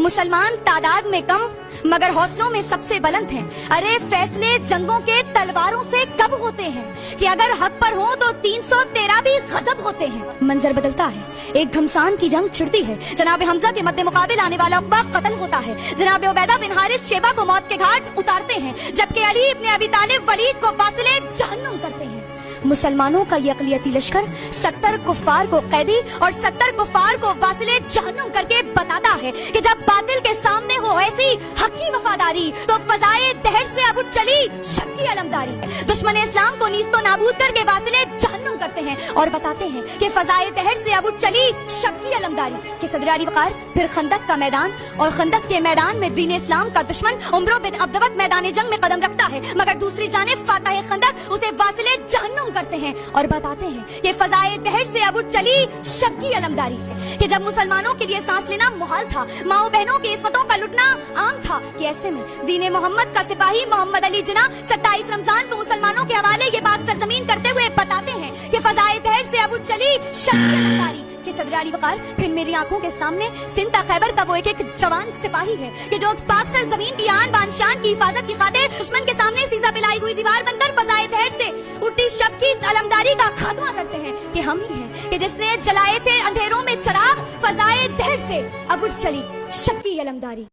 मुसलमान तादाद में कम मगर हौसलों में सबसे बुलंद हैं। अरे फैसले जंगों के तलवारों से कब होते हैं कि अगर हक पर हो तो 313 भी गजब होते हैं। मंजर बदलता है, एक घमसान की जंग छिड़ती है। जनाब हमजा के मद्दे मुकाबिल आने वाला उक़बा कत्ल होता है। जनाब उबैदा बिन हारिस शेबा को मौत के घाट उतारते हैं, जबकि अली इब्ने अबी तालिब वलीद को फासिले जहन्नुम करते हैं। मुसलमानों का ये अक़लियती लश्कर 70 कुफ्फार को कैदी और 70 कुफ्फार को वासिले जहन्नुम करके बताता है कि जब बातिल के सामने हो ऐसी हक की वफादारी तो फजाए दहर से अब उठ चली शक की अलमदारी। दुश्मन इस्लाम को नीस्तो नाबूद करके वासिले जहन्नुम करते हैं और बताते हैं कि फजाए दहर से अब उठ चली शक की अलमदारी। कि सदरारी वकार फिर खंदक का मैदान और खंदक के मैदान में दीन इस्लाम का दुश्मन उम्रो बिन अब्दवत मैदान जंग में कदम रखता है, मगर दूसरी जानिब फातह खंदक उसे वासिले जहन्नुम करते हैं और बताते हैं कि फजाए दहर से अब उठ चली शक की अलमदारी है। कि जब मुसलमानों के लिए सांस लेना मुहाल था, माओ बहनों की इस्मतों का लुटना आम था, कि ऐसे में दीन मोहम्मद का सिपाही मोहम्मद अली जिना 27 रमजान को मुसलमानों के हवाले ये पाक सरजमीन करते हुए बताते हैं कि फजाए दहर से अब उठ चली शक की अलमदारी। कि सदरारी वकार फिर मेरी आंखों के सामने सिंता खैबर का वो एक जवान सिपाही है कि जो पाक सरजमीन की आन बान शान की हिफाजत की खातिर दुश्मन के सामने सीसा पिलाई हुई दीवार बनकर फजाए दहर से उठती शक की अलमदारी का खात्मा करते हैं। कि हम ही हैं कि जिसने जलाए थे अंधेरों में चिराग, फजाए दहर से अब उठ चली शक की अलमदारी।